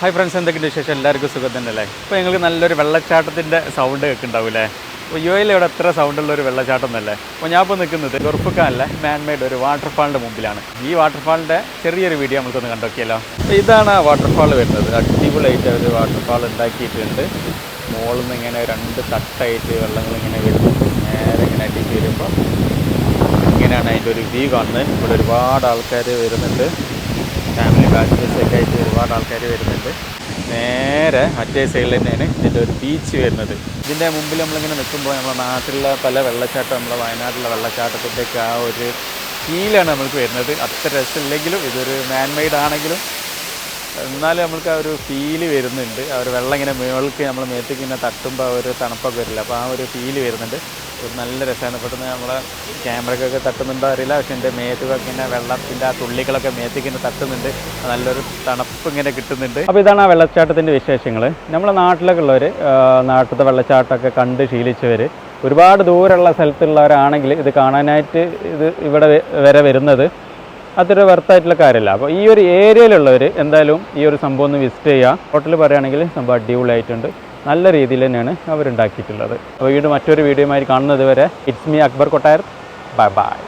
Hi friends, എന്തൊക്കെയുണ്ട് വിശേഷം? എല്ലാവർക്കും സുഖം തന്നെയല്ലേ? ഇപ്പോൾ നിങ്ങൾക്ക് നല്ലൊരു വെള്ളച്ചാട്ടത്തിൻ്റെ സൗണ്ട് കേൾക്കുന്നുണ്ടാവില്ലേ? അപ്പോൾ യു എയിൽ ഇവിടെ എത്ര സൗണ്ടുള്ളൊരു വെള്ളച്ചാട്ടം എന്നല്ലേ. അപ്പോൾ ഞാൻ ഇപ്പോൾ നിൽക്കുന്നത് ഗുർഫുഖാനിലെ മാൻമെയ്ഡ് ഒരു വാട്ടർഫാളിൻ്റെ മുമ്പിലാണ്. ഈ വാട്ടർഫാളിൻ്റെ ചെറിയൊരു വീഡിയോ നമുക്കൊന്ന് കണ്ടോക്കിയല്ലോ. അപ്പോൾ ഇതാണ് ആ വാട്ടർഫാൾ വരുന്നത്. അടിപൊളിയായിട്ട് ഒരു വാട്ടർഫാൾ ഉണ്ടാക്കിയിട്ടുണ്ട്. മുകളിൽ നിന്ന് ഇങ്ങനെ രണ്ട് തട്ടായിട്ട് വെള്ളങ്ങൾ ഇങ്ങനെ വരുന്നുണ്ട്. നേരെ ഇങ്ങനെ അടിച്ച് വരുമ്പോൾ ഇങ്ങനെയാണ് അതിൻ്റെ ഒരു വ്യൂ കാണുന്നത്. ഇവിടെ ഒരുപാട് ആൾക്കാർ വരുന്നുണ്ട്. ഫാമിലി ബാച്ചിലേഴ്സൊക്കെ ആയിട്ട് ഒരുപാട് ആൾക്കാർ വരുന്നുണ്ട്. നേരെ മറ്റേ സൈഡിൽ തന്നെയാണ് ഇതിൻ്റെ ഒരു ബീച്ച് വരുന്നത്. ഇതിൻ്റെ മുമ്പിൽ നമ്മളിങ്ങനെ നിൽക്കുമ്പോൾ നമ്മുടെ നാട്ടിലുള്ള പല വെള്ളച്ചാട്ടം, നമ്മളെ വയനാട്ടിലെ വെള്ളച്ചാട്ടത്തിൻ്റെയൊക്കെ ആ ഒരു ഫീലാണ് നമ്മൾക്ക് വരുന്നത്. അത്ര രസമില്ലെങ്കിലും ഇതൊരു മാൻമെയ്ഡ് ആണെങ്കിലും എന്നാലും നമ്മൾക്ക് ആ ഒരു ഫീല് വരുന്നുണ്ട്. ആ ഒരു വെള്ളം ഇങ്ങനെ മുകൾക്ക് നമ്മൾ മേത്തേക്ക് ഇങ്ങനെ തട്ടുമ്പോൾ ആ ഒരു തണുപ്പൊക്കെ വരില്ല. അപ്പോൾ ആ ഒരു ഫീല് വരുന്നുണ്ട്. ഒരു നല്ല രസമാണ്. പെട്ടെന്ന് നമ്മളെ ക്യാമറയ്ക്കൊക്കെ തട്ടുന്നുണ്ടോ അറിയില്ല, പക്ഷേ എൻ്റെ മേത്തുകൊക്കെ ഇങ്ങനെ വെള്ളത്തിൻ്റെ ആ തുള്ളികളൊക്കെ മേത്തേക്ക് ഇങ്ങനെ തട്ടുന്നുണ്ട്. നല്ലൊരു തണുപ്പ് ഇങ്ങനെ കിട്ടുന്നുണ്ട്. അപ്പോൾ ഇതാണ് ആ വെള്ളച്ചാട്ടത്തിൻ്റെ വിശേഷങ്ങൾ. നമ്മളെ നാട്ടിലൊക്കെ ഉള്ളവർ, നാട്ടിലത്തെ വെള്ളച്ചാട്ടമൊക്കെ കണ്ട് ശീലിച്ചവർ, ഒരുപാട് ദൂരമുള്ള സ്ഥലത്തുള്ളവരാണെങ്കിൽ ഇത് കാണാനായിട്ട് ഇവിടെ വരെ വരുന്നത് അതൊരു വെർത്തായിട്ടുള്ള കാര്യമല്ല. അപ്പോൾ ഈ ഒരു ഏരിയയിലുള്ളവർ എന്തായാലും ഈ ഒരു സംഭവം ഒന്ന് വിസിറ്റ് ചെയ്യുക. ഹോട്ടൽ പറയുകയാണെങ്കിൽ സംഭവം അടിപൊളിയായിട്ടുണ്ട്. നല്ല രീതിയിൽ തന്നെയാണ് അവരുണ്ടാക്കിയിട്ടുള്ളത്. അപ്പോൾ വീണ്ടും മറ്റൊരു വീഡിയോയുമായി കാണുന്നത് വരെ it's me Akbar Kottayar. Bye by.